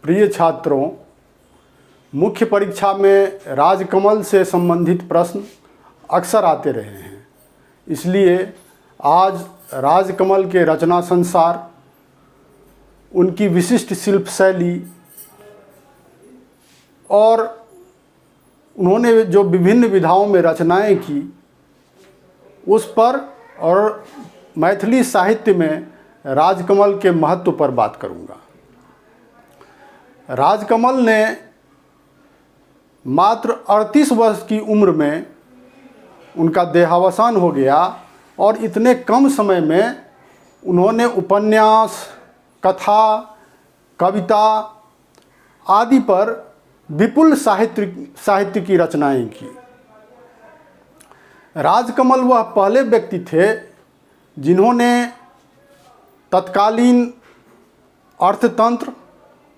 प्रिय छात्रों, मुख्य परीक्षा में राजकमल से संबंधित प्रश्न अक्सर आते रहे हैं। इसलिए आज राजकमल के रचना संसार, उनकी विशिष्ट शिल्प शैली और उन्होंने जो विभिन्न विधाओं में रचनाएं की उस पर और मैथिली साहित्य में राजकमल के महत्व पर बात करूंगा। राजकमल ने मात्र 38 वर्ष की उम्र में उनका देहावसान हो गया और इतने कम समय में उन्होंने उपन्यास, कथा, कविता आदि पर विपुल साहित्य की रचनाएं की। राजकमल वह पहले व्यक्ति थे जिन्होंने तत्कालीन अर्थतंत्र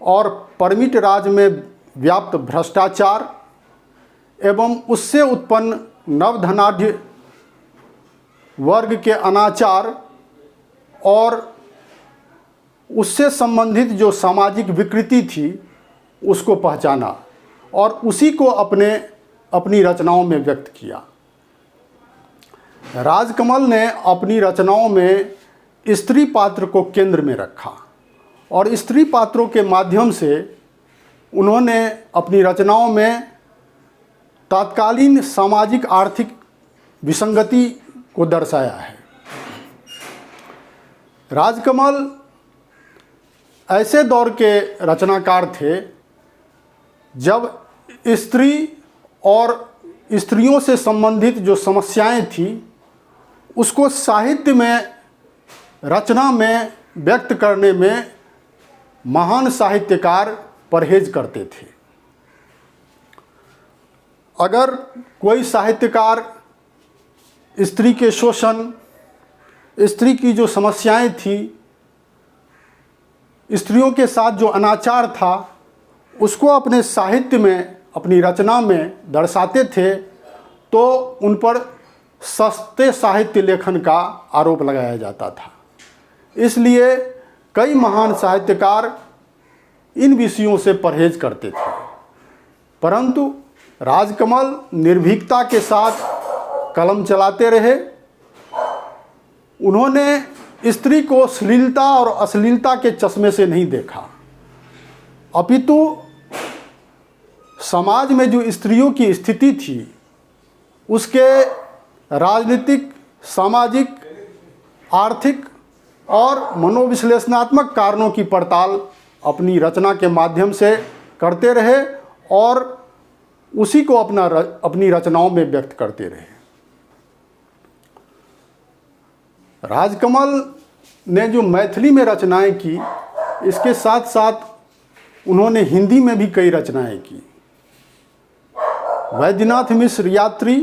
और परमिट राज में व्याप्त भ्रष्टाचार एवं उससे उत्पन्न नवधनाढ्य वर्ग के अनाचार और उससे संबंधित जो सामाजिक विकृति थी उसको पहचाना और उसी को अपनी रचनाओं में व्यक्त किया। राजकमल ने अपनी रचनाओं में स्त्री पात्र को केंद्र में रखा और स्त्री पात्रों के माध्यम से उन्होंने अपनी रचनाओं में तत्कालीन सामाजिक आर्थिक विसंगति को दर्शाया है। राजकमल ऐसे दौर के रचनाकार थे जब स्त्री और स्त्रियों से संबंधित जो समस्याएं थी उसको साहित्य में, रचना में व्यक्त करने में महान साहित्यकार परहेज करते थे। अगर कोई साहित्यकार स्त्री के शोषण, स्त्री की जो समस्याएं थी, स्त्रियों के साथ जो अनाचार था उसको अपने साहित्य में, अपनी रचना में दर्शाते थे तो उन पर सस्ते साहित्य लेखन का आरोप लगाया जाता था। इसलिए कई महान साहित्यकार इन विषयों से परहेज करते थे, परंतु राजकमल निर्भीकता के साथ कलम चलाते रहे। उन्होंने स्त्री को श्लीलता और अश्लीलता के चश्मे से नहीं देखा, अपितु समाज में जो स्त्रियों की स्थिति थी उसके राजनीतिक, सामाजिक, आर्थिक और मनोविश्लेषणात्मक कारणों की पड़ताल अपनी रचना के माध्यम से करते रहे और उसी को अपनी रचनाओं में व्यक्त करते रहे। राजकमल ने जो मैथिली में रचनाएं की, इसके साथ साथ उन्होंने हिंदी में भी कई रचनाएं की। वैद्यनाथ मिश्र यात्री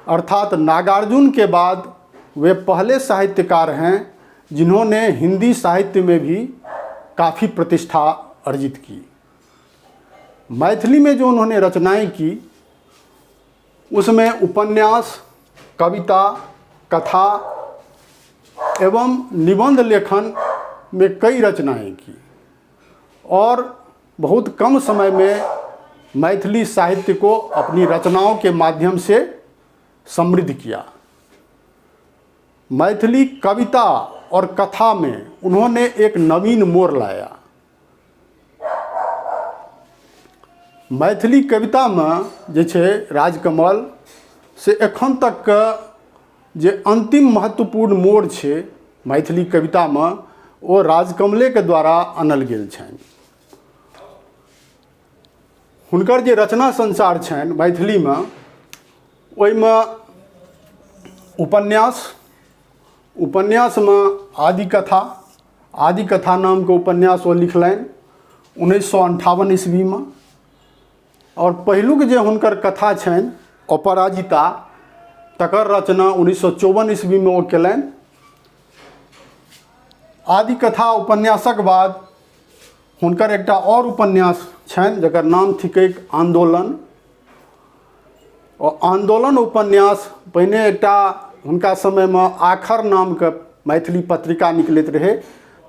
अर्थात नागार्जुन के बाद वे पहले साहित्यकार हैं जिन्होंने हिंदी साहित्य में भी काफ़ी प्रतिष्ठा अर्जित की। मैथिली में जो उन्होंने रचनाएं की उसमें उपन्यास, कविता, कथा एवं निबंध लेखन में कई रचनाएं की और बहुत कम समय में मैथिली साहित्य को अपनी रचनाओं के माध्यम से समृद्ध किया। मैथिली कविता और कथा में उन्होंने एक नवीन मोड़ लाया। मैथिली कविता में जे छै राजकमल से एखन तक के जे अंतिम महत्वपूर्ण मोड़ छै मैथिली कविता में ओ राजकमले के द्वारा आनल गेल छनि। हुनकर जे रचना संसार छनि मैथिली में, ओहिमे उपन्यास में आदि कथा नाम के उपन्यास वो लिखलनि 1958 ईस्वी में। और पहिलुक जे हुनकर कथा छनि अपराजिता, तकर रचना 1954 ईस्वी में वो केलनि। आदि कथा उपन्यासक बाद हुनकर एकटा और उपन्यास छनि जकर नाम थिकैक आंदोलन। और आंदोलन उपन्यास पहिने एकटा हुनका समय में आखर नाम के मैथिली पत्रिका निकलैत रहे,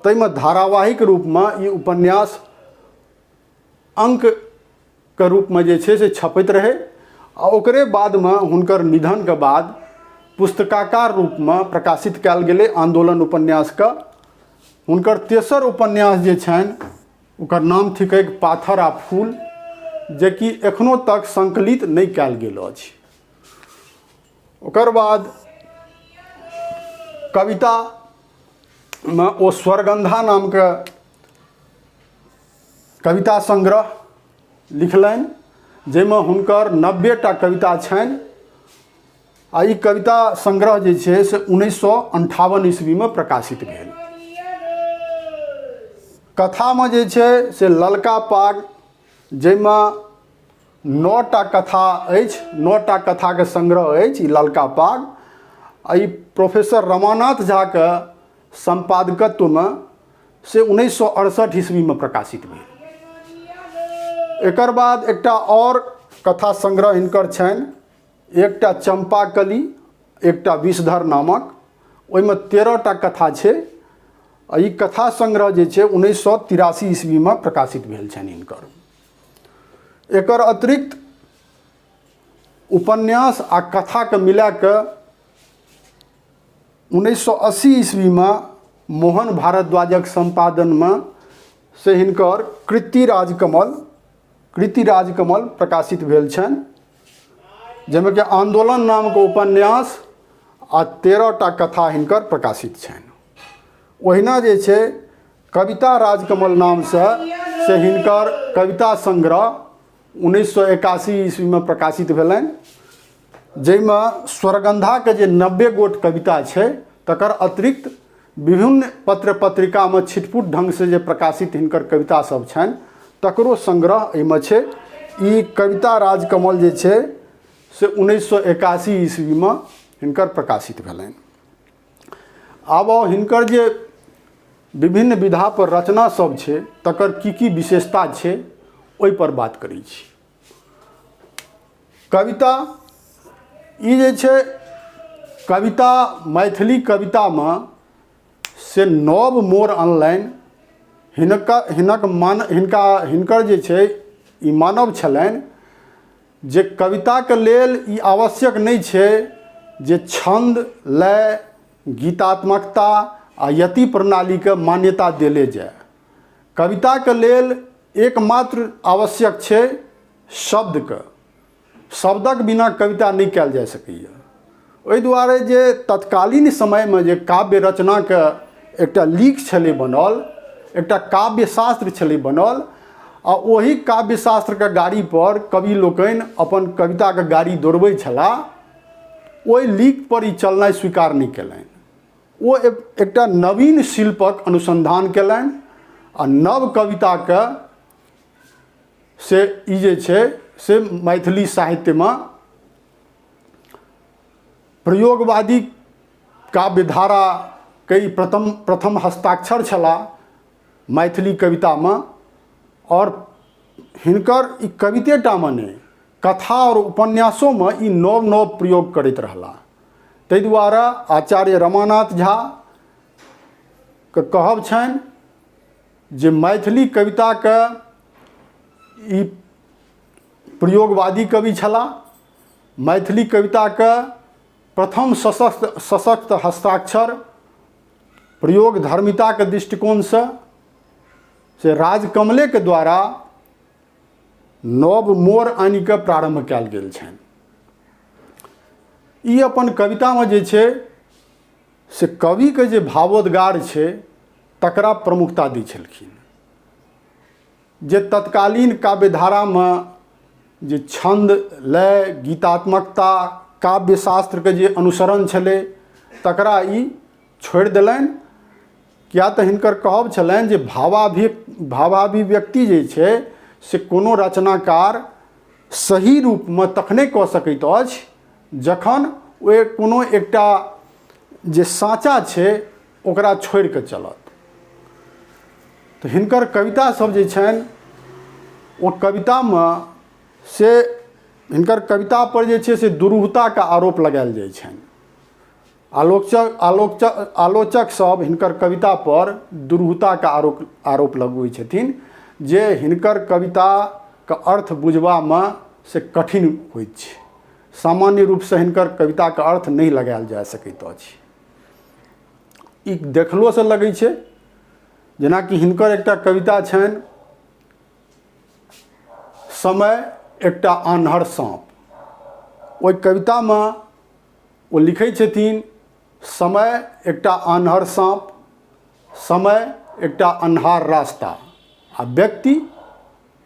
ताहिमे धारावाहिक रूप में ई उपन्यास अंक के रूप में जे छे से छपैत रहे आ ओकरे बाद में हुनकर निधन के बाद पुस्तकाकार रूप में प्रकाशित कयल गेलै आंदोलन उपन्यास का। हुनकर तेसर उपन्यास जे छनि ओकर नाम थिकै पाथर आ फूल, जे कि एखनो तक संकलित नहीं कयल गेल अछि। ओकर बाद कविता में ओ स्वर्गंधा नाम के कविता संग्रह लिखलनि, जाहिमे हुनकर 90टा कविता छनि। आ ई कविता संग्रह जे छै से 1958 ईस्वी में प्रकाशित भेल। कथा में जे छै से ललका पाग, जाहिमे 9टा कथा अछि, 9टा कथा के संग्रह अछि ई ललका पाग। आ ई प्रोफेसर रमानाथ झा के संपादकत्व में से 1968 ईस्वी में प्रकाशित भेल। एकर बाद एकटा और कथा संग्रह हिनकर छनि, एकटा चंपाकली, एकटा विषधर नामक, ओहिमे 13टा कथा छै। आ ई कथा संग्रह जे छै 1983 ईस्वी में प्रकाशित भेल छनि हिनकर। एकर अतिरिक्त उपन्यास आ कथा के मिला के 1980 ईस्वी में मोहन भारद्वाजक संपादन में से हिनकर कृति राजकमल प्रकाशित भेल छनि, जाहिमे कि आंदोलन नाम के उपन्यास आ 13टा कथा हिनकर प्रकाशित छनि। ओहिना जे छै कविता राजकमल नाम से हिनकर कविता संग्रह 1981 ईस्वी में प्रकाशित भेलनि, जाहिमे स्वर्गंधा के जे 90 गोट कविता छै तकर अतिरिक्त विभिन्न पत्र पत्रिका में छिटपुट ढंग से जे प्रकाशित हिनकर कविता सब छनि तकरो संग्रह एहिमे छै। ई कविता राजकमल जे छै से 1981 ईस्वी में हिनकर प्रकाशित भेलनि। आब हिनकर जे विभिन्न विधा पर रचना सब छै तकर की विशेषता छै ओहि पर बात करै छी। कविता ई जे छै कविता मैथिली कविता में से नव मोड़ अनलनि। हिनकर जे छै ई मानव छलनि जे कविता के लेल ई आवश्यक नहीं छै जे छंद, लय, गीतात्मकता आ यति प्रणाली के मान्यता देले जाय। कविता के लेल एकमात्र आवश्यक छै शब्दक बिना कविता नहीं कयल जा सकैए। ओहि दुआरे जे तत्कालीन समय में जे काव्य रचना के एकटा लीक छलै बनल, एकटा काव्य शास्त्र छलै बनल, आ ओही काव्य शास्त्र के गाड़ी पर कवि लोकनि अपन कविता के गाड़ी दौड़बै छलाह। ओहि लीक पर ई चलनाइ स्वीकार नहीं केलनि। ओ एकटा नवीन शिल्पक अनुसंधान केलनि आ नव कविता के से ई जे छै से मैथिली साहित्य में प्रयोगवादी काव्यधारा के प्रथम हस्ताक्षर छलाह मैथिली कविता में। और हिनकर ई कवितेटा में नहीं कथा और उपन्यासों में ई नव प्रयोग करैत रहला। ताहि दुआरे आचार्य रमानाथ झा के कहब छनि जे मैथिली कविता के ई प्रयोगवादी कवि छलाह। मैथिली कविता के प्रथम सशक्त हस्ताक्षर प्रयोग धर्मिता के दृष्टिकोण से राजकमले के द्वारा नव मोड़ आनि के प्रारंभ कयल गेल छनि। ई अपन कविता में जे छै से कवि के जे भावोद्गार छै तकरा प्रमुखता दै छलखिन। जे तत्कालीन काव्यधारा में जे छंद, लय, गीतात्मकता, काव्य शास्त्र के जे अनुसरण छलै तकरा ई छोड़ि देलनि। किया तऽ हिनकर कहब छलनि जे भावाभिव्यक्ति जे छै से कोनो रचनाकार सही रूप में तखने कऽ सकैत अछि जखन ओ कोनो एकटा जे साँचा छै ओकरा छोड़ि कऽ चलत। तऽ हिनकर कविता सब जे छनि ओ कविता में से हिनकर कविता पर जे छै से दुरूहता का आरोप लगायल जाइ छनि। आलोचक सब हिनकर कविता पर दुरूहता का आरोप लगबै छथिन, जे हिनकर कविताके अर्थ बुझबामे से कठिन होइत छै। सामान्य रूपसँ हिनकर कविताके अर्थ नहीं लगायल जा सकैत अछि। ई देखलोसँ लगै छै, जेनाकि हिनकर एकटा कविता छनि, समय एकटा आन्हर साँप। ओहि कवितामे ओ लिखै छथिन, समय एकटा आन्हर साँप, समय एकटा अन्हार रास्ता, आ व्यक्ति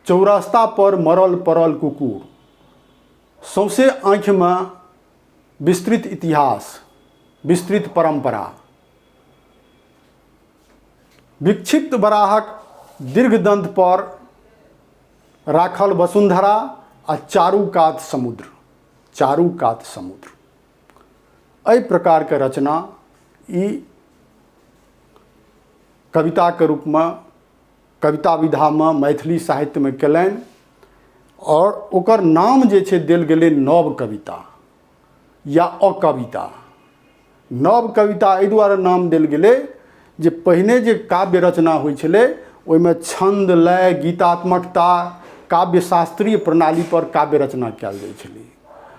चौरास्ता पर मरल पड़ल कुकुर। सौंसे आँखिमे विस्तृत इतिहास, विस्तृत परंपरा, विक्षिप्त बराहक दीर्घदंत पर राखल वसुंधरा आ चारू कात समुद्र, चारू कात समुद्र। एहि प्रकारके रचना ई कविताके रूपमे कविता विधामे मैथिली साहित्यमे कयलनि, और ओकर नाम जे छै देल गेलै नव कविता या अकविता। नव कविता एहि दुआरे नाम देल गेलै जे पहिने जे काव्य रचना होइ छलै ओहिमे छंद, लय, गीतात्मकता, काव्य शास्त्रीय प्रणाली पर काव्य रचना कयल जाइ छलै।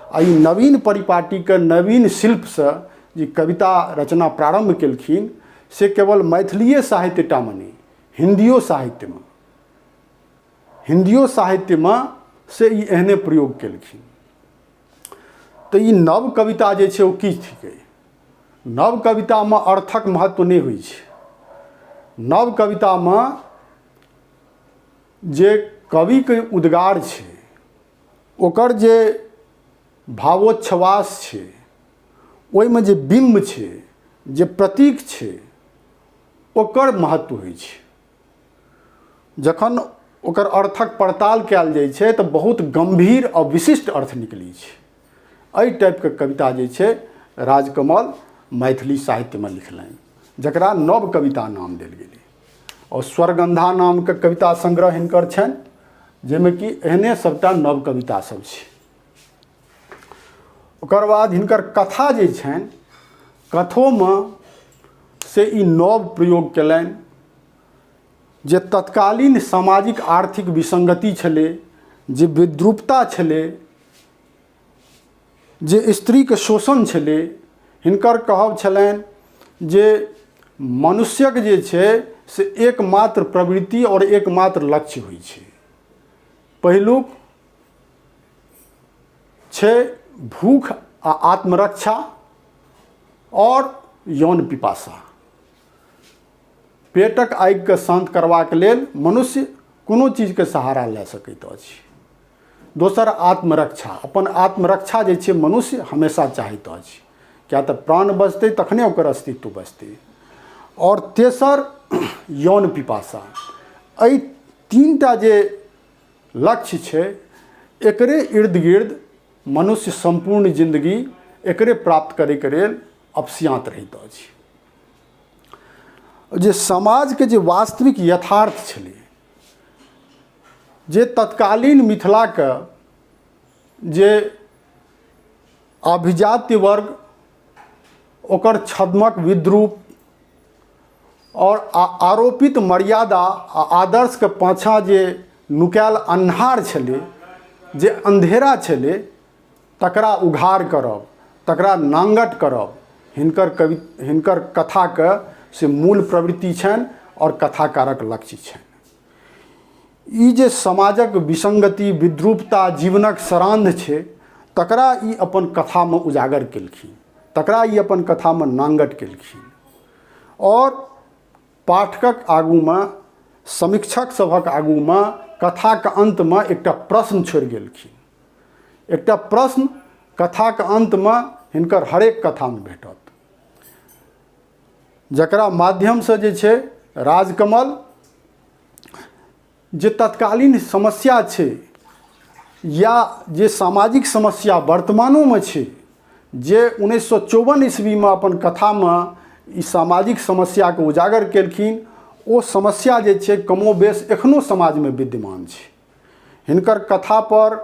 आ ई नवीन परिपाटीके नवीन शिल्पसँ जे कविता रचना प्रारंभ केलखिन से केवल मैथिलीये साहित्यटामे नहि, हिंदियो साहित्यमे से ई एहने प्रयोग केलखिन। तऽ ई नव कविता जे छै ओ की थिकै? नव कवितामे अर्थक महत्व नहि होइ छै। नव कवितामे जे कविके उद्गार छै, ओकर जे भावोच्छ्वास छै, ओहिमे जे बिंब छै, जे प्रतीक छै, ओकर महत्व होइ छै। जखन ओकर अर्थक पड़ताल कयल जाइ छै तऽ बहुत गंभीर और विशिष्ट अर्थ निकलै छै। एहि टाइपके कविता जे छै राजकमल मैथिली साहित्यमे लिखलनि, जकरा नव कविता नाम देल गेलै। और स्वर्गंधा नामके कविता संग्रह हिनकर छनि, जाहिमे कि एहने सबटा नव कविता सब छै। ओकर बाद हिनकर कथा जे छनि, कथोमे से ई नव प्रयोग कयलनि जे तत्कालीन सामाजिक आर्थिक विसंगति छलै, जे विद्रूपता छलै, जे स्त्रीके शोषण छलै। हिनकर कहब छलनि जे मनुष्यक जे छै से एकमात्र प्रवृत्ति और एकमात्र लक्ष्य होइ छै। पहिलुक छै भूख आ आत्मरक्षा और यौन पिपासा। पेटक आगिके शांत करबाक लेल मनुष्य कोनो चीजके सहारा लए सकैत अछि। दोसर आत्मरक्षा, अपन आत्मरक्षा जे छै मनुष्य हमेशा चाहैत अछि, क्या तऽ प्राण बचतै तखने ओकर अस्तित्व बचतै। और तेसर यौन पिपासा। एहि तीनटा जे लक्ष्य छै, एकरे इर्द गिर्द मनुष्य संपूर्ण जिंदगी एकरे प्राप्त करैके लेल अपसियात रहैत अछि। जे समाजके जे वास्तविक यथार्थ छलै, जे तत्कालीन मिथिलाके जे अभिजात्य वर्ग, ओकर छद्मक विद्रूप और आरोपित मर्यादा आ आदर्शके पाछाँ जे नुकायल अन्हार छलै, जे अंधेरा छलै, तकरा उघार करब, तकरा नांगट करब हिनकर कथाके से मूल प्रवृत्ति छनि और कथाकारक लक्ष्य छनि। ई जे समाजक विसंगति, विद्रूपता, जीवनक सरांध छै, तकरा ई अपन कथामे उजागर केलखिन, तकरा ई अपन कथामे नांगट केलखिन। और पाठकक आगूमे, समीक्षक सभक आगूमे कथाके अंतमे एकटा प्रश्न छोड़ि गेलखिन। एकटा प्रश्न कथाके अंतमे हिनकर हरेक कथामे भेटत, जकरा माध्यमसँ जे छै राजकमल जे तत्कालीन समस्या छै या जे सामाजिक समस्या वर्तमानोमे छै, जे 1954 ईस्वीमे अपन कथामे ई सामाजिक समस्याके उजागर केलखिन, ओ समस्या जे छै कमोबेश एखनो समाजमे विद्यमान छै। हिनकर कथा पर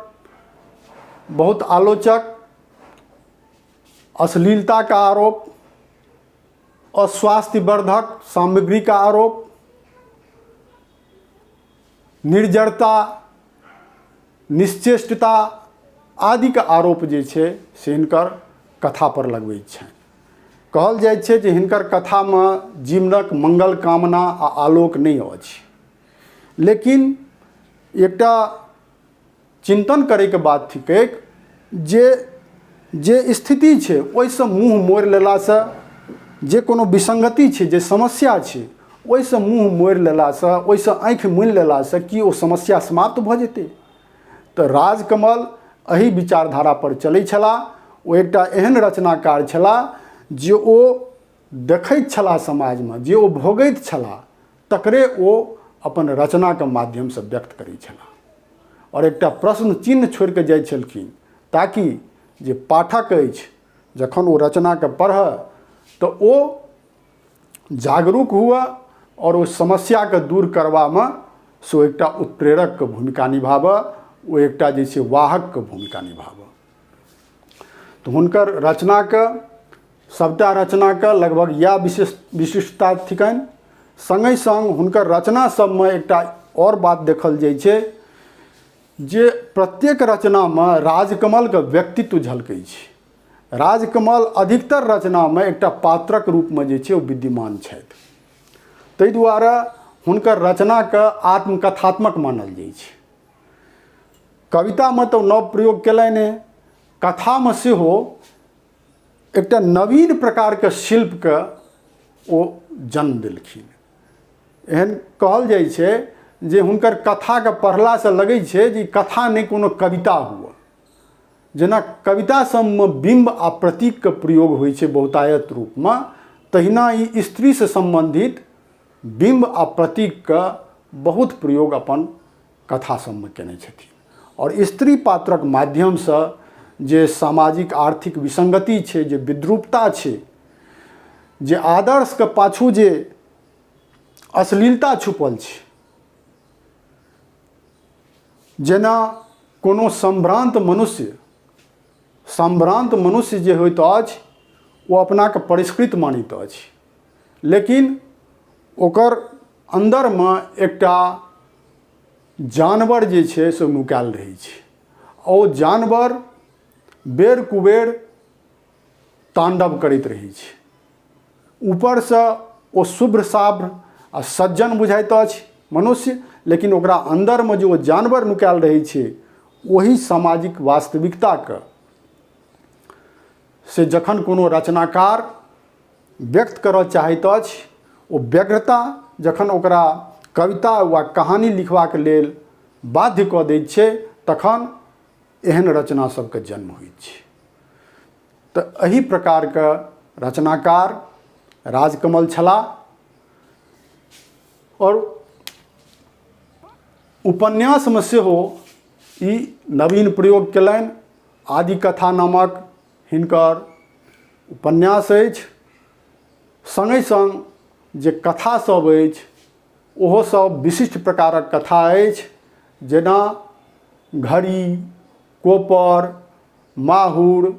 बहुत आलोचक अश्लीलता का आरोप, अस्वास्थ्यवर्धक सामग्री का आरोप, निर्जरता, निश्चेष्टता आदि के आरोप जे छै से हिनकर कथा पर लगबैत छनि। कहल जाइत छै जे हिनकर कथामे जीवनक मंगल कामना आ आलोक नहीं अछि, लेकिन एकटा चिंतन करैके बात थिकैक जे स्थिति छै ओहिसँ मुँह मोड़ि लेलासँ, जे कोनो विसंगति छै, जे समस्या छै ओहिसँ मुँह मोड़ि लेलासँ, ओहिसँ आँखि मुनि लेलासँ कि ओ समस्या समाप्त भऽ जेतै। तऽ राजकमल एही विचारधारा पर चलै छलाह। ओ एकटा एहन रचनाकार छलाह जे ओ देखैत छलाह समाजमे, जे ओ भोगैत छलाह तकरे ओ अपन रचनाके माध्यमसँ व्यक्त करै छलाह। और एकटा प्रश्न चिन्ह छोड़ि कऽ जाइ छलखिन, ताकि जे पाठक अछि जखन ओ रचनाके पढ़य तऽ ओ जागरूक हुए और ओ समस्याके दूर करबामे से ओ एकटा उत्प्रेरकके भूमिका निभाबय, ओ एकटा जे छै वाहकके भूमिका निभाबय। तऽ हुनकर रचनाके, सबटा रचनाके लगभग इएह विशिष्टता थिकनि। संगे संग हुनकर रचना सबमे एकटा और बात देखल जाइ छै जे प्रत्येक रचनामे राजकमलके व्यक्तित्व झलकै छै। राजकमल अधिकतर रचनामे एकटा पात्रक रूपमे जे छै ओ विद्यमान छथि। ताहि दुआरे हुनकर रचनाके आत्मकथात्मक मानल जाइ छै। कवितामे तऽ नव प्रयोग केलनि, कथामे सेहो एकटा नवीन प्रकारके शिल्पके ओ जन्म देलखिन। एहन कहल जाइ छै जे हुनकर कथाके पढ़लासँ लगै छै जे कथा नहि कोनो कविता हुए। जेना कविता सबमे बिंब आ प्रतीकके प्रयोग होइ छै बहुतायत रूपमे, तहिना ई स्त्रीसँ सम्बन्धित बिंब आ प्रतीकके बहुत प्रयोग अपन कथा सबमे केने छथिन। और स्त्री पात्रक माध्यमसँ जे सामाजिक आर्थिक विसंगति छै, जे विद्रूपता छै, जे आदर्शके पाछू जे अश्लीलता छुपल छै, जेना कोनो संभ्रांत मनुष्य जे होइत अछि ओ अपनाके परिष्कृत मानैत अछि, लेकिन ओकर अन्दरमे एकटा जानवर जे छै से नुकायल रहै छै। ओ जानवर बेर कुबेर तांडव करैत रहै छै। ऊपरसँ ओ शुभ्र साभ्र आ सज्जन बुझाइत अछि मनुष्य, लेकिन ओकरा अन्दरमे जे ओ जानवर नुकायल रहै छै, ओही सामाजिक वास्तविकताके से जखन कोनो रचनाकार व्यक्त करऽ चाहैत अछि, ओ व्यग्रता जखन ओकरा कविता वा कहानी लिखबाक लेल बाध्य कऽ दैत छै, तखन एहन रचना सबके जन्म होइत छै। तऽ एही प्रकारके रचनाकार राजकमल छलाह। और उपन्यासमे सेहो ई नवीन प्रयोग केलनि। आदि कथा नामक हिनकर उपन्यास अछि। संगे संग जे कथा सब अछि ओहो सब विशिष्ट प्रकारक कथा अछि, जेना घड़ी, कोपर, माहुर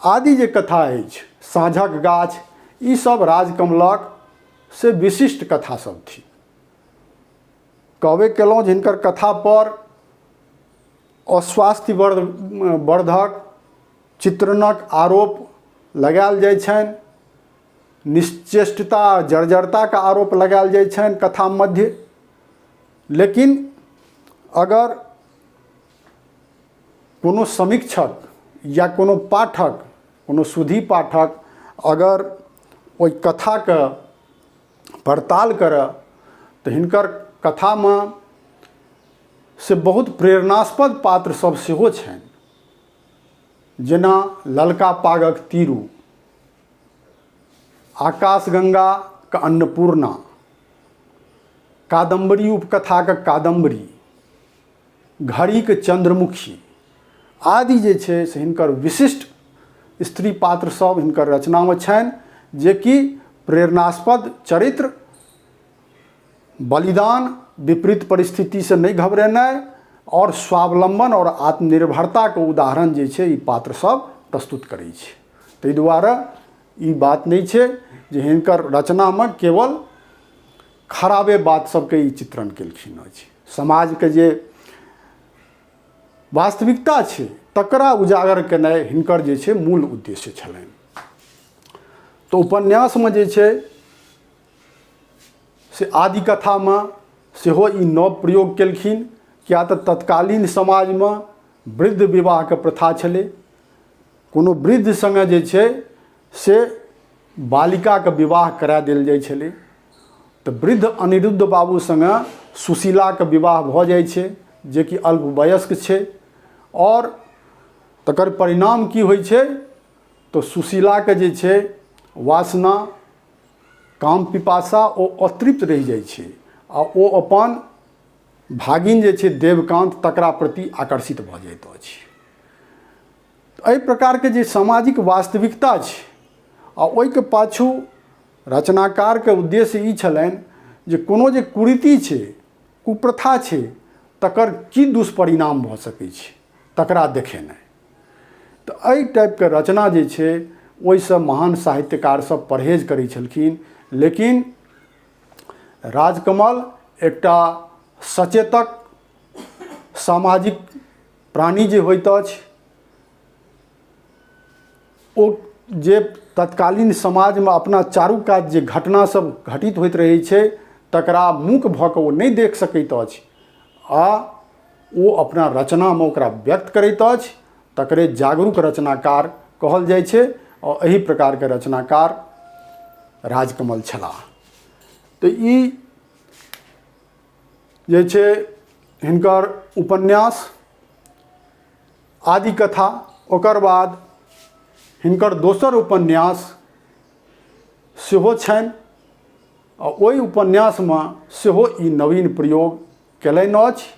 आदि जे कथा अछि, साँझक गाछ, ई सब राजकमलक से विशिष्ट कथा सब थी। कहबे केलहुँ जे हिनकर कथा पर अस्वास्थ्य वर्धक चित्रणक आरोप लगायल जाइ छनि, निश्चेष्टता, जर्जरताके आरोप लगायल जाइ छनि कथा मध्य। लेकिन अगर कोनो समीक्षक या कोनो पाठक, कोनो सुधी पाठक अगर ओहि कथाके पड़ताल करय तऽ हिनकर कथामे से बहुत प्रेरणास्पद पात्र सब सेहो छनि, जेना ललका पागक तीरू, आकाशगंगाके अन्नपूर्णा, कादम्बरी उपकथाके कादम्बरी, घड़ीके चंद्रमुखी आदि जे छै से हिनकर विशिष्ट स्त्री पात्र सब हिनकर रचनामे छनि, जे कि प्रेरणास्पद चरित्र, बलिदान, विपरीत परिस्थिति से नहीं घबरेनाइ और स्वावलंबन और आत्मनिर्भरताके उदाहरण जे छै ई पात्र सब प्रस्तुत करै छै। ताहि दुआरे ई बात नहीं छै जे हिनकर रचनामे केवल खराबे बात सबके ई चित्रण केलखिन अछि। समाज के जे वास्तविकता छै तकरा उजागर केनाइ हिनकर जे छै मूल उद्देश्य छलनि। तो उपन्यास में जे छै से आदि कथा में सेहो ई नव प्रयोग केलखिन। क्या तऽ तत्कालीन समाज में वृद्ध विवाह के प्रथा छलै। कोनो वृद्ध संगे जे छै से बालिका के विवाह करा देल जाइ छलै। तऽ वृद्ध अनिरुद्ध बाबू संगे सुशीला के विवाह भऽ जाइ छै जे कि अल्पवयस्क छै। और तकर परिणाम की होइ छै तो सुशीला के जे छै वासना काम पिपासा ओ अतृप्त रहि जाइ छै आ ओ अपन भागिन जे छै देवकांत तकरा प्रति आकर्षित भऽ जाइत अछि। एहि प्रकार के जे सामाजिक वास्तविकता छै आ ओहिके पाछू रचनाकार के उद्देश्य ई छलनि जे कोनो जे कुरीति छै कुप्रथा छै तकर की दुष्परिणाम भऽ सकै छै तकरा देखेनाइ। तऽ एहि टाइप के रचना जे छै ओहिसँ महान साहित्यकार सब परहेज करै छलखिन। लेकिन राजकमल एकटा सचेतक सामाजिक प्राणी जे होइत अछि ओ जे तत्कालीन समाज में अपना चारू कात जे घटना सब घटित होइत रहै छै तकरा मूक भऽ कऽ ओ नहि देख सकैत अछि आ ओ अपना रचना में ओकरा व्यक्त करैत अछि। तकरे जागरूक रचनाकार कहल जाइ छै और एही प्रकार के रचनाकार राजकमल छलाह। तो ई जे छै हिनकर उपन्यास आदि कथा। ओकर बाद हिनकर दोसर उपन्यास सेहो छनि और ओहि उपन्यास में सेहो ई नवीन प्रयोग केलनि अछि।